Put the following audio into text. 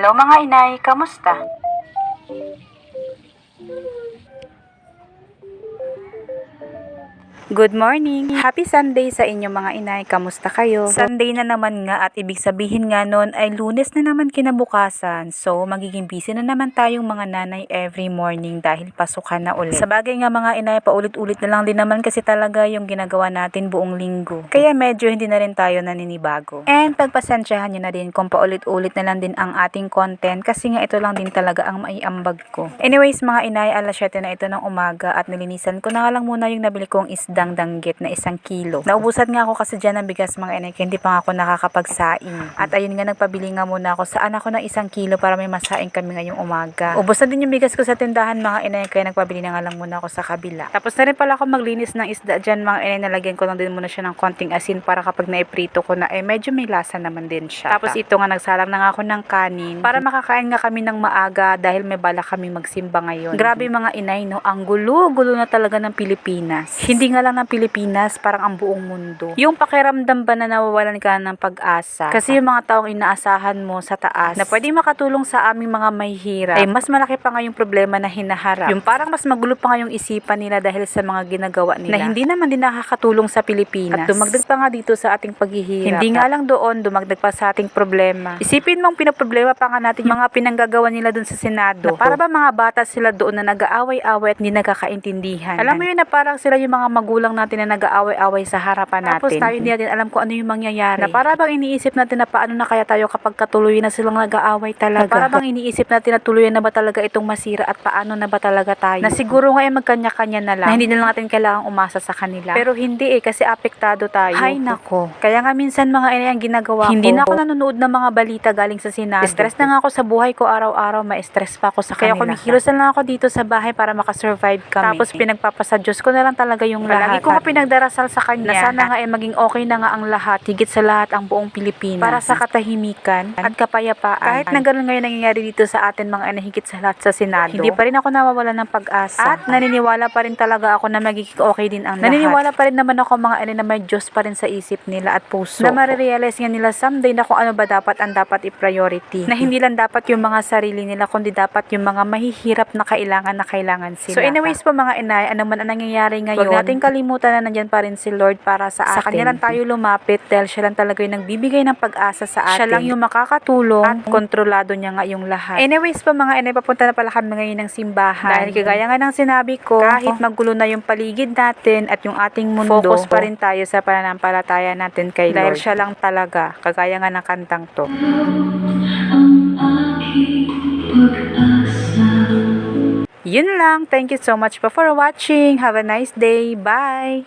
Hello mga inay, kamusta? Good morning! Happy Sunday sa inyo mga inay, kamusta kayo? Sunday na naman nga at ibig sabihin nga nun ay Lunes na naman kinabukasan. So magiging busy na naman tayong mga nanay every morning dahil pasukan na ulit. Sa bagay nga mga inay, paulit-ulit na lang din naman kasi talaga yung ginagawa natin buong linggo. Kaya medyo hindi na rin tayo naninibago. And pagpasensyahan nyo na din kung paulit-ulit na lang din ang ating content kasi nga ito lang din talaga ang maiambag ko. Anyways mga inay, alas 7 na ito ng umaga at nilinisan ko na nga lang muna yung nabili kong isdang danggit na 1 kilo. Naubusan nga ako kasi dyan ng bigas mga inay, hindi pa nga ako nakakapagsaing. At ayun nga, nagpabili nga muna ako sa anak ko ng 1 kilo para may masaing kami ngayong umaga. Ubos na din yung bigas ko sa tindahan mga inay, kaya nagpabili na nga lang muna ako sa kabila. Tapos na rin pala ako maglinis ng isda dyan mga inay, nalagyan ko lang din muna siya ng konting asin para kapag naiprito ko na medyo may lasa naman din siya. Tapos ito nga, nagsalang na nga ako ng kanin para makakain nga kami ng maaga dahil may bala kami magsimba ngayon. Grabe mga inay no, ang gulo-gulo na talaga ng Pilipinas. Hindi nga lang ng Pilipinas, parang ang buong mundo. Yung pakiramdam ba na nawawalan ka ng pag-asa? Kasi yung mga taong inaasahan mo sa taas na pwede makatulong sa aming mga mahihirap, ay mas malaki pa nga yung problema na hinaharap. Yung parang mas magulo pa nga yung isipan nila dahil sa mga ginagawa nila na hindi naman din nakakatulong sa Pilipinas. At dumagdag pa nga dito sa ating paghihirap. Hindi nga lang doon, dumagdag pa sa ating problema. Isipin mong pinaproblema pa nga natin yung mga pinanggagawa nila doon sa Senado. Na para ba mga bata sila doon na nag-aaway-away at hindi nagkakaintindihan? Alam mo yun na parang sila yung mga magulang natin na nag-aaway-away sa harapan natin. Tapos tayo hindi natin alam kung ano yung mangyayari. Na para bang iniisip natin na paano na kaya tayo kapag katuloy na silang nag-aaway talaga. Na para bang iniisip natin na tuluyan na ba talaga itong masira at paano na ba talaga tayo. Na siguro nga magkanya-kanya na lang. Na hindi na lang natin kailangang umasa sa kanila. Pero hindi kasi apektado tayo. Hay nako. Kaya nga minsan mga inay ang ginagawa hindi ko. Hindi na ako nanonood ng mga balita galing sa Senado. Stress na nga ako sa buhay ko araw-araw, ma-stress pa ako sa kanila. Kaya kumikilos na lang ako dito sa bahay para makasurvive kami. Tapos pinagpapasa Diyos ko na lang talaga yung lahat. Lagi ko nga pinagdarasal sa kanya na sana nga maging okay na nga ang lahat, higit sa lahat ang buong Pilipinas. Para sa katahimikan at kapayapaan. Kahit na ganun ngayon nangyayari dito sa atin mga inay, higit sa lahat sa Senado. Hindi pa rin ako nawawalan ng pag-asa. At naniniwala pa rin talaga ako na magiging okay din ang lahat. Naniniwala pa rin naman ako mga inay na may Diyos pa rin sa isip nila at puso. Na marirealize nga nila someday na kung ano ba dapat ang dapat i-priority. Na hindi lang dapat yung mga sarili nila, kundi dapat yung mga mahihirap na kailangan sila. So anyways po mga inay, ano man ang nangyayari ngayon, huwag nating kalimutan na nandyan pa rin si Lord para sa atin. Sa kanya lang tayo lumapit dahil siya lang talaga yung nagbibigay ng pag-asa sa atin. Siya lang yung makakatulong at kontrolado niya nga yung lahat. Anyways po mga inay, papunta na pala kami ngayon ng simbahan. Dahil kagaya nga ng sinabi ko, kahit magulo na yung paligid natin at yung ating mundo, focus pa rin tayo sa pananampalataya natin kay Lord. Dahil siya lang talaga, kagaya nga ng kantang to. Yun lang. Thank you so much for watching. Have a nice day. Bye!